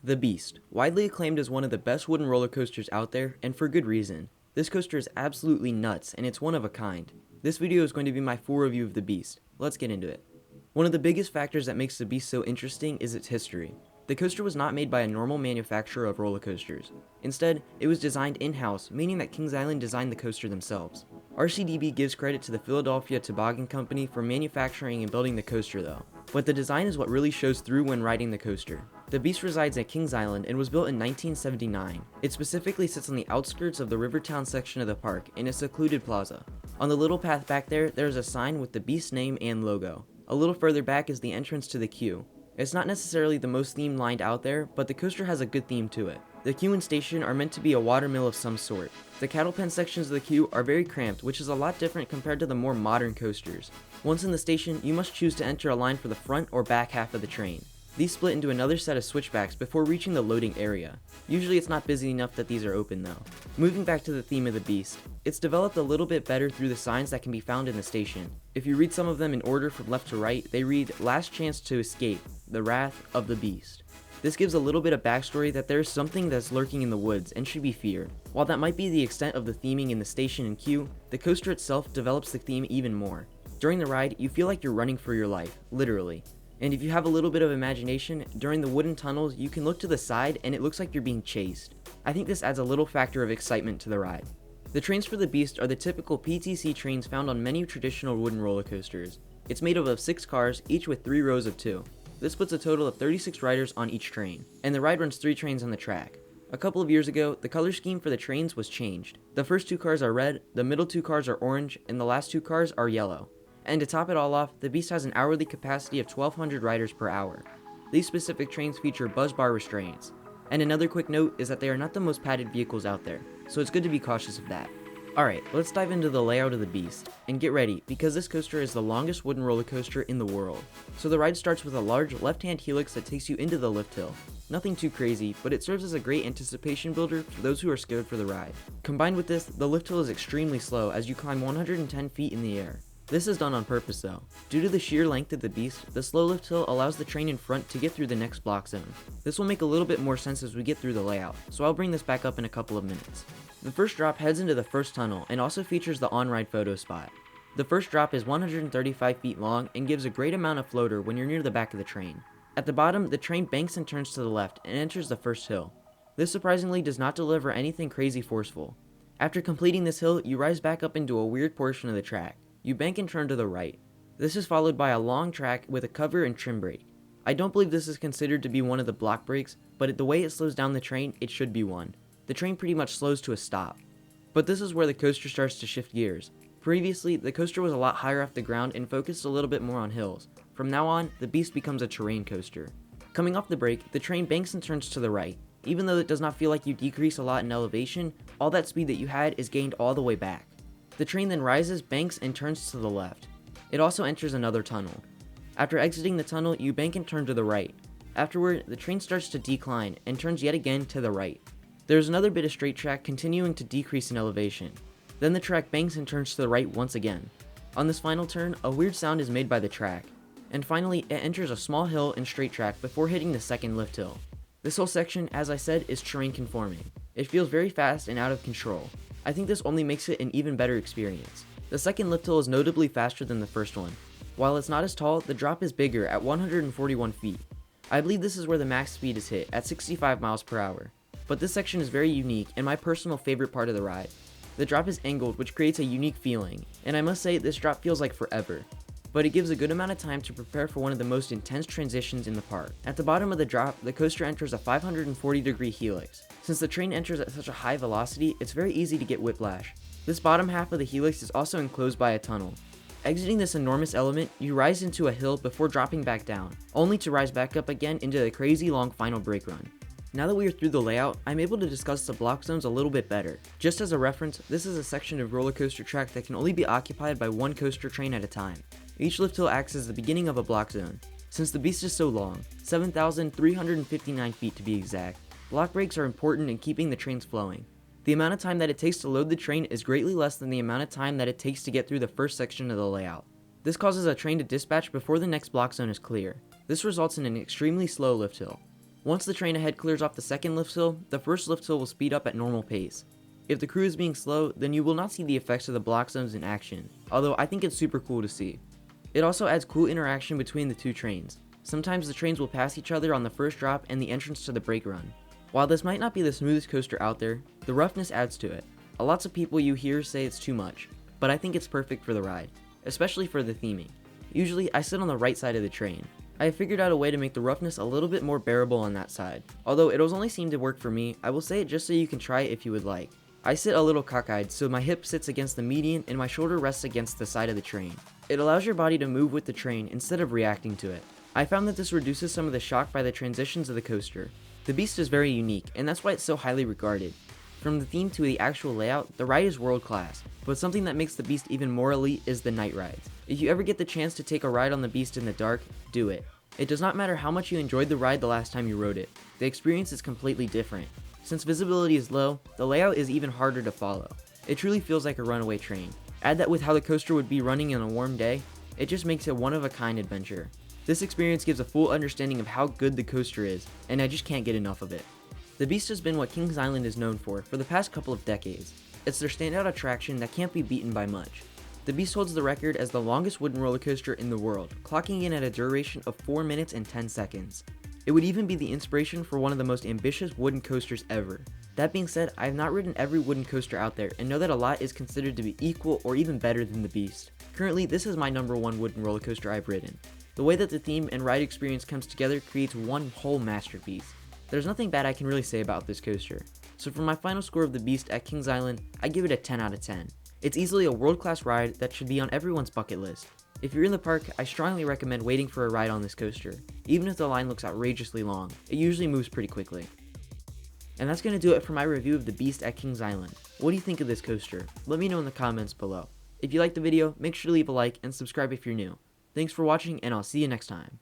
The Beast, widely acclaimed as one of the best wooden roller coasters out there, and for good reason. This coaster is absolutely nuts, and it's one of a kind. This video is going to be my full review of the Beast. Let's get into it. One of the biggest factors that makes the Beast so interesting is its history. The coaster was not made by a normal manufacturer of roller coasters. Instead, it was designed in-house, meaning that Kings Island designed the coaster themselves. RCDB gives credit to the Philadelphia Toboggan Company for manufacturing and building the coaster though. But the design is what really shows through when riding the coaster. The Beast resides at Kings Island and was built in 1979. It specifically sits on the outskirts of the Rivertown section of the park in a secluded plaza. On the little path back there is a sign with the Beast's name and logo. A little further back is the entrance to the queue. It's not necessarily the most themed lined out there, but the coaster has a good theme to it. The queue and station are meant to be a watermill of some sort. The cattle pen sections of the queue are very cramped, which is a lot different compared to the more modern coasters. Once in the station, you must choose to enter a line for the front or back half of the train. These split into another set of switchbacks before reaching the loading area. Usually it's not busy enough that these are open though. Moving back to the theme of the Beast, it's developed a little bit better through the signs that can be found in the station. If you read some of them in order from left to right, they read, "Last chance to escape, the wrath of the Beast." This gives a little bit of backstory that there is something that's lurking in the woods and should be feared. While that might be the extent of the theming in the station and queue, the coaster itself develops the theme even more. During the ride, you feel like you're running for your life, literally. And if you have a little bit of imagination, during the wooden tunnels, you can look to the side and it looks like you're being chased. I think this adds a little factor of excitement to the ride. The trains for the Beast are the typical PTC trains found on many traditional wooden roller coasters. It's made up of 6 cars, each with 3 rows of 2. This puts a total of 36 riders on each train, and the ride runs 3 trains on the track. A couple of years ago, the color scheme for the trains was changed. The first 2 cars are red, the middle 2 cars are orange, and the last 2 cars are yellow. And to top it all off, the Beast has an hourly capacity of 1,200 riders per hour. These specific trains feature buzz bar restraints. And another quick note is that they are not the most padded vehicles out there, so it's good to be cautious of that. Alright, let's dive into the layout of the Beast. And get ready, because this coaster is the longest wooden roller coaster in the world. So the ride starts with a large left-hand helix that takes you into the lift hill. Nothing too crazy, but it serves as a great anticipation builder for those who are scared for the ride. Combined with this, the lift hill is extremely slow as you climb 110 feet in the air. This is done on purpose though. Due to the sheer length of the Beast, the slow lift hill allows the train in front to get through the next block zone. This will make a little bit more sense as we get through the layout, so I'll bring this back up in a couple of minutes. The first drop heads into the first tunnel and also features the on-ride photo spot. The first drop is 135 feet long and gives a great amount of floater when you're near the back of the train. At the bottom, the train banks and turns to the left and enters the first hill. This surprisingly does not deliver anything crazy forceful. After completing this hill, you rise back up into a weird portion of the track. You bank and turn to the right. This is followed by a long track with a cover and trim brake. I don't believe this is considered to be one of the block brakes, but the way it slows down the train, it should be one. The train pretty much slows to a stop. But this is where the coaster starts to shift gears. Previously, the coaster was a lot higher off the ground and focused a little bit more on hills. From now on, the Beast becomes a terrain coaster. Coming off the brake, the train banks and turns to the right. Even though it does not feel like you decrease a lot in elevation, all that speed that you had is gained all the way back. The train then rises, banks, and turns to the left. It also enters another tunnel. After exiting the tunnel, you bank and turn to the right. Afterward, the train starts to decline and turns yet again to the right. There is another bit of straight track continuing to decrease in elevation. Then the track banks and turns to the right once again. On this final turn, a weird sound is made by the track. And finally, it enters a small hill and straight track before hitting the second lift hill. This whole section, as I said, is terrain conforming. It feels very fast and out of control. I think this only makes it an even better experience. The second lift hill is notably faster than the first one. While it's not as tall, the drop is bigger at 141 feet. I believe this is where the max speed is hit at 65 miles per hour. But this section is very unique and my personal favorite part of the ride. The drop is angled, which creates a unique feeling, and I must say this drop feels like forever. But it gives a good amount of time to prepare for one of the most intense transitions in the park. At the bottom of the drop, the coaster enters a 540-degree helix. Since the train enters at such a high velocity, it's very easy to get whiplash. This bottom half of the helix is also enclosed by a tunnel. Exiting this enormous element, you rise into a hill before dropping back down, only to rise back up again into the crazy long final brake run. Now that we are through the layout, I'm able to discuss the block zones a little bit better. Just as a reference, this is a section of roller coaster track that can only be occupied by one coaster train at a time. Each lift hill acts as the beginning of a block zone. Since the Beast is so long, 7,359 feet to be exact, block breaks are important in keeping the trains flowing. The amount of time that it takes to load the train is greatly less than the amount of time that it takes to get through the first section of the layout. This causes a train to dispatch before the next block zone is clear. This results in an extremely slow lift hill. Once the train ahead clears off the second lift hill, the first lift hill will speed up at normal pace. If the crew is being slow, then you will not see the effects of the block zones in action, although I think it's super cool to see. It also adds cool interaction between the two trains. Sometimes the trains will pass each other on the first drop and the entrance to the brake run. While this might not be the smoothest coaster out there, the roughness adds to it. Lots of people you hear say it's too much, but I think it's perfect for the ride, especially for the theming. Usually I sit on the right side of the train. I have figured out a way to make the roughness a little bit more bearable on that side. Although it has only seemed to work for me, I will say it just so you can try it if you would like. I sit a little cockeyed, so my hip sits against the median and my shoulder rests against the side of the train. It allows your body to move with the train instead of reacting to it. I found that this reduces some of the shock by the transitions of the coaster. The Beast is very unique, and that's why it's so highly regarded. From the theme to the actual layout, the ride is world class, but something that makes the Beast even more elite is the night rides. If you ever get the chance to take a ride on the Beast in the dark, do it. It does not matter how much you enjoyed the ride the last time you rode it, the experience is completely different. Since visibility is low, the layout is even harder to follow. It truly feels like a runaway train. Add that with how the coaster would be running on a warm day, it just makes it a one-of-a-kind adventure. This experience gives a full understanding of how good the coaster is, and I just can't get enough of it. The Beast has been what Kings Island is known for the past couple of decades. It's their standout attraction that can't be beaten by much. The Beast holds the record as the longest wooden roller coaster in the world, clocking in at a duration of 4 minutes and 10 seconds. It would even be the inspiration for one of the most ambitious wooden coasters ever. That being said, I have not ridden every wooden coaster out there and know that a lot is considered to be equal or even better than the Beast. Currently, this is my #1 wooden roller coaster I've ridden. The way that the theme and ride experience comes together creates one whole masterpiece. There's nothing bad I can really say about this coaster. So for my final score of the Beast at Kings Island, I give it a 10 out of 10. It's easily a world-class ride that should be on everyone's bucket list. If you're in the park, I strongly recommend waiting for a ride on this coaster. Even if the line looks outrageously long, it usually moves pretty quickly. And that's going to do it for my review of the Beast at Kings Island. What do you think of this coaster? Let me know in the comments below. If you liked the video, make sure to leave a like and subscribe if you're new. Thanks for watching, and I'll see you next time.